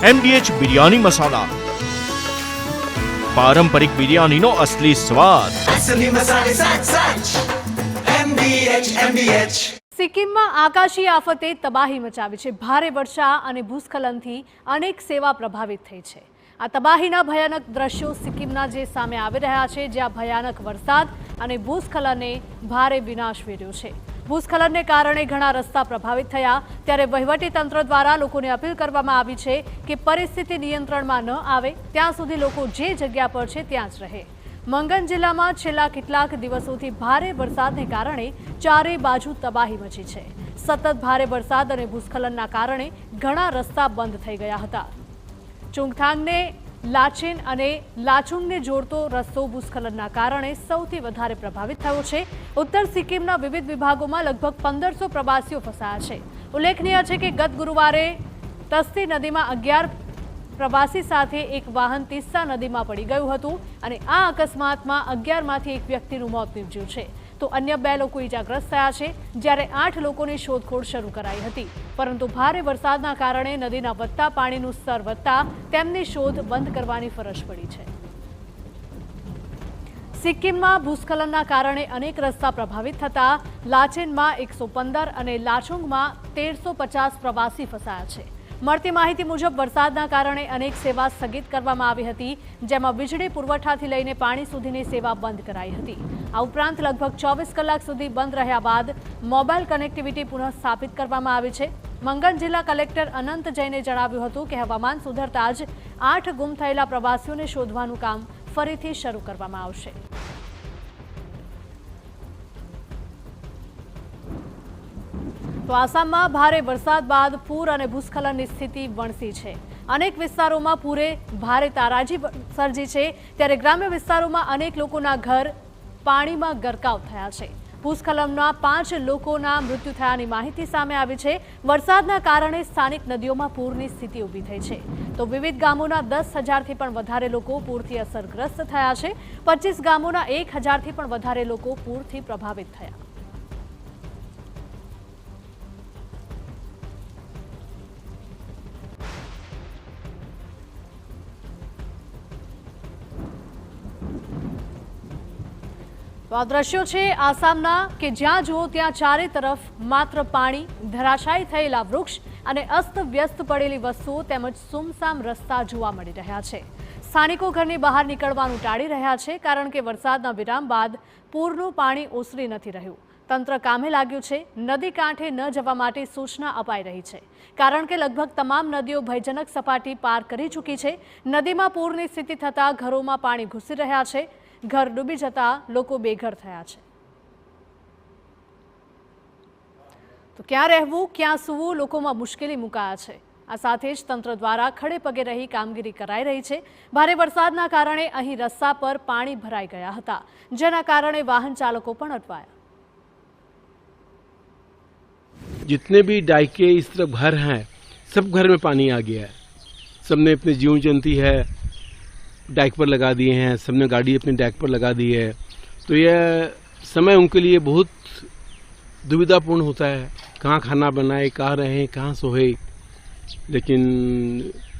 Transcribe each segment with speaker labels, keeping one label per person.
Speaker 1: MDH biryani મસાલા, પારંપરિક બિરયાનીનો અસલી સ્વાદ।
Speaker 2: સિક્કિમમાં આકાશી આફતે તબાહી મચાવી છે। ભારે વર્ષા અને ભૂસ્ખલનથી અનેક સેવા પ્રભાવિત થઈ છે। આ તબાહીના ભયાનક દ્રશ્યો સિક્કિમના જે સામે આવી રહ્યા છે, જ્યાં ભયાનક વરસાદ અને ભૂસ્ખલને ભારે વિનાશ વેર્યો છે। ભૂસ્ખલનને કારણે ઘણા રસ્તા પ્રભાવિત થયા, ત્યારે વહીવટીતંત્ર દ્વારા લોકોને અપીલ કરવામાં આવી છે કે પરિસ્થિતિ નિયંત્રણમાં ન આવે ત્યાં સુધી લોકો જે જગ્યા પર છે ત્યાં જ રહે। મંગન જિલ્લામાં છેલ્લા કેટલાક દિવસોથી ભારે વરસાદને કારણે ચારે બાજુ તબાહી મચી છે। સતત ભારે વરસાદ અને ભૂસ્ખલનના કારણે ઘણા રસ્તા બંધ થઈ ગયા હતા। ચુંગથાંગને લાચેન અને લાચુંગને જોડતો રસ્તો ભૂસ્ખલનના કારણે સૌથી વધારે પ્રભાવિત થયો છે। ઉત્તર સિક્કિમના વિવિધ વિભાગોમાં લગભગ 1500 પ્રવાસીઓ ફસાયા છે। ઉલ્લેખનીય છે કે ગત ગુરુવારે તસ્તી નદીમાં 11 પ્રવાસી સાથે એક વાહન તિસ્સા નદીમાં પડી ગયું હતું અને આ અકસ્માતમાં 11માંથી એક વ્યક્તિનું મોત નીપજ્યું છે, તો અન્ય 2 લોકો ઈજાગ્રસ્ત થયા છે, જ્યારે 8 લોકોની શોધખોળ શરૂ કરાઈ હતી, પરંતુ ભારે વરસાદના કારણે નદીના વધતા પાણીનું સ્તર વધતા તેમની શોધ બંધ કરવાની ફરજ પડી છે। સિક્કિમમાં ભૂસ્ખલનના કારણે અનેક રસ્તા પ્રભાવિત થતા લાચેનમાં 115 અને લાચુંગમાં 1350 પ્રવાસી ફસાયા છે। મળતી માહિતી મુજબ વરસાદના કારણે અનેક સેવા સ્થગિત કરવામાં આવી હતી, જેમાં વીજળી પુરવઠાથી લઈને પાણી સુધીની સેવા બંધ કરાઈ હતી। આ ઉપરાંત લગભગ 24 કલાક સુધી બંધ રહ્યા બાદ મોબાઈલ કનેક્ટિવિટી પુનઃ સ્થાપિત કરવામાં આવી છે। મંગન જિલ્લા કલેક્ટર અનંત જૈને જણાવ્યું હતું કે હવામાન સુધરતા જ 8 ગુમ થયેલા પ્રવાસીઓને શોધવાનું કામ ફરીથી શરૂ કરવામાં આવશે। તો આસામમાં ભારે વરસાદ બાદ પૂર અને ભૂસ્ખલનની સ્થિતિ વણસી છે। અનેક વિસ્તારોમાં પૂરે ભારે તારાજી સર્જી છે, ત્યારે ગ્રામ્ય વિસ્તારોમાં અનેક લોકોના ઘર પાણીમાં ગરકાવ થયા છે। ભૂસ્ખલનમાં 5 લોકોના મૃત્યુ થયાની માહિતી સામે આવી છે। વરસાદના કારણે સ્થાનિક નદીઓમાં પૂરની સ્થિતિ ઊભી થઈ છે, તો વિવિધ ગામોના 10,000થી પણ વધારે લોકો પૂરથી અસરગ્રસ્ત થયા છે। 25 ગામોના 1,000થી પણ વધારે લોકો પૂરથી પ્રભાવિત થયા। તો આ દ્રશ્યો છે આસામના, કે જ્યાં જુઓ ત્યાં ચારે તરફ માત્ર પાણી, ધરાશાયી થયેલા વૃક્ષ અને અસ્તવ્યસ્ત પડેલી વસ્તુઓ તેમજ સુમસામ રસ્તા જોવા મળી રહ્યા છે। સ્થાનિકો ઘરની બહાર નીકળવાનું ટાળી રહ્યા છે, કારણ કે વરસાદના વિરામ બાદ પૂરનું પાણી ઓસરી નથી રહ્યું। તંત્ર કામે લાગ્યું છે। નદી કાંઠે ન જવા માટે સૂચના અપાઈ રહી છે, કારણ કે લગભગ તમામ નદીઓ ભયજનક સપાટી પાર કરી ચૂકી છે। નદીમાં પૂરની સ્થિતિ થતાં ઘરોમાં પાણી ઘૂસી રહ્યા છે, ઘર ડૂબી જતા લોકો બેઘર થયા છે। તો ક્યાં રહેવું, ક્યાં સૂવું, લોકોમાં મુશ્કેલી મુકાયા છે। આ સાથે જ તંત્ર દ્વારા ખડે પગે રહી કામગીરી કરાઈ રહી છે। ભારે વરસાદના કારણે અહીં રસ્તા પર પાણી ભરાઈ ગયા હતા, જેના કારણે વાહન ચાલકો પણ અટવાયા।
Speaker 3: जितने भी डाइके इस तरफ घर हैं, सब घर में पानी आ गया है। सबने अपने जीवन जंती है डाइक पर लगा दिए हैं, सबने गाड़ी अपने डाइक पर लगा दी है, तो यह समय उनके लिए बहुत दुविधापूर्ण होता है। कहाँ खाना बनाए, कहाँ रहें, कहाँ सोए, लेकिन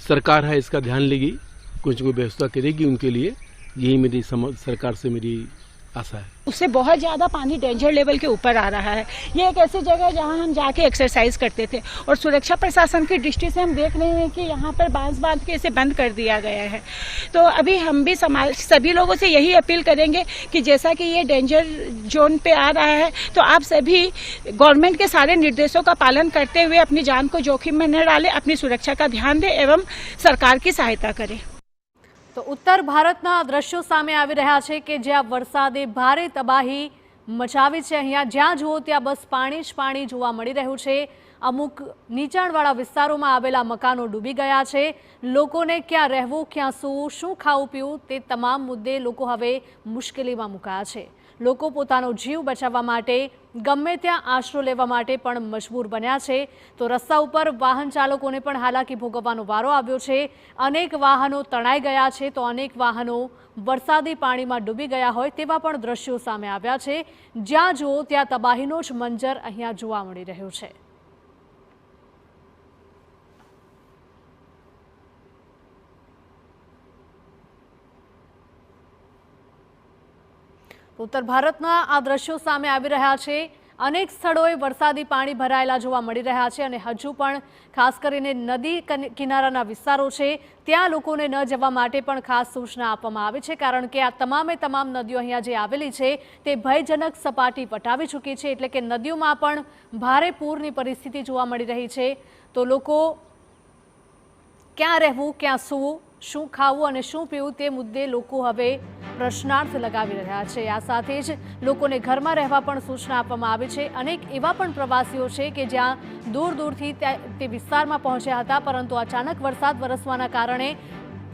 Speaker 3: सरकार है इसका ध्यान लेगी, कुछ कोई व्यवस्था करेगी उनके लिए, यही मेरी सरकार से मेरी आशा है।
Speaker 4: उससे बहुत ज़्यादा पानी डेंजर लेवल के ऊपर आ रहा है। ये एक ऐसी जगह है जहाँ हम जाके एक्सरसाइज करते थे, और सुरक्षा प्रशासन की दृष्टि से हम देख रहे हैं कि यहाँ पर बांस बांध के इसे बंद कर दिया गया है। तो अभी हम भी समाज सभी लोगों से यही अपील करेंगे कि जैसा कि ये डेंजर जोन पे आ रहा है, तो आप सभी गवर्नमेंट के सारे निर्देशों का पालन करते हुए अपनी जान को जोखिम में न डालें, अपनी सुरक्षा का ध्यान दें एवं सरकार की सहायता करें।
Speaker 2: તો ઉત્તર ભારતના દ્રશ્યો સામે આવી રહ્યા છે, કે જ્યાં વરસાદે ભારે તબાહી મચાવી છે। અહીંયા જ્યાં જુઓ ત્યાં બસ પાણી જ પાણી જોવા મળી રહ્યું છે। અમુક નીચાણવાળા વિસ્તારોમાં આવેલા મકાનો ડૂબી ગયા છે। લોકોને ક્યાં રહેવું, ક્યાં સૂવું, શું ખાવું પીવું, તે તમામ મુદ્દે લોકો હવે મુશ્કેલીમાં મુકાયા છે। લોકો પોતાનો જીવ બચાવવા માટે ગમે ત્યાં આશરો લેવા માટે પણ મજબૂર બન્યા છે। તો રસ્તા ઉપર વાહન ચાલકોને પણ હાલાકી ભોગવવાનો વારો આવ્યો છે। અનેક વાહનો તણાઈ ગયા છે, તો અનેક વાહનો વરસાદી પાણીમાં ડૂબી ગયા હોય તેવા પણ દ્રશ્યો સામે આવ્યા છે। જ્યાં જુઓ ત્યાં તબાહીનો જ મંજર અહીંયા જોવા મળી રહ્યો છે। ઉત્તર ભારતના આ દ્રશ્યો સામે આવી રહ્યા છે. અનેક સ્થળોએ વરસાદી પાણી ભરાયેલા જોવા મળી રહ્યા છે અને હજુ પણ ખાસ કરીને નદી કિનારાના વિસ્તારો છે ત્યાં લોકોને ન જવા માટે પણ ખાસ સૂચના આપવામાં આવી છે, કારણ કે આ તમામ નદીઓ અહીંયા જે આવેલી છે તે ભયજનક સપાટી વટાવી ચૂકી છે, એટલે કે નદીઓમાં પણ ભારે પૂરની પરિસ્થિતિ જોવા મળી રહી છે. તો લોકો ક્યાં રહેવું, ક્યાં સૂવું, શું ખાવું અને શું પીવું તે મુદ્દે લોકો હવે પ્રશ્નાર્થ લગાવી રહ્યા છે. આ સાથે જ લોકોને ઘરમાં રહેવા પણ સૂચના આપવામાં આવી છે. અનેક એવા પણ પ્રવાસીઓ છે કે જ્યાં દૂરથી તે વિસ્તારમાં પહોંચ્યા હતા, પરંતુ અચાનક વરસાદ વરસવાના કારણે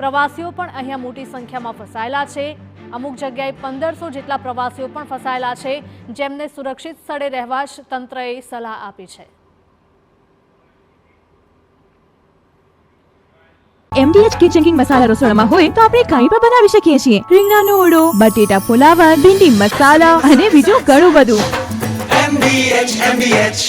Speaker 2: પ્રવાસીઓ પણ અહીંયા મોટી સંખ્યામાં ફસાયેલા છે. અમુક જગ્યાએ 1500 જેટલા પ્રવાસીઓ પણ ફસાયેલા છે, જેમને સુરક્ષિત સ્થળે રહેવા જ તંત્રએ સલાહ આપી છે.
Speaker 5: MDH કિચન કિંગ મસાલા રસોડામાં હોય તો આપણે કાંઈ પણ બનાવી શકીએ છીએ. રીંગણાનો ઓળો, બટેટા ફુલાવર, ભીંડી મસાલા અને બીજું ઘણું બધું.
Speaker 6: MDH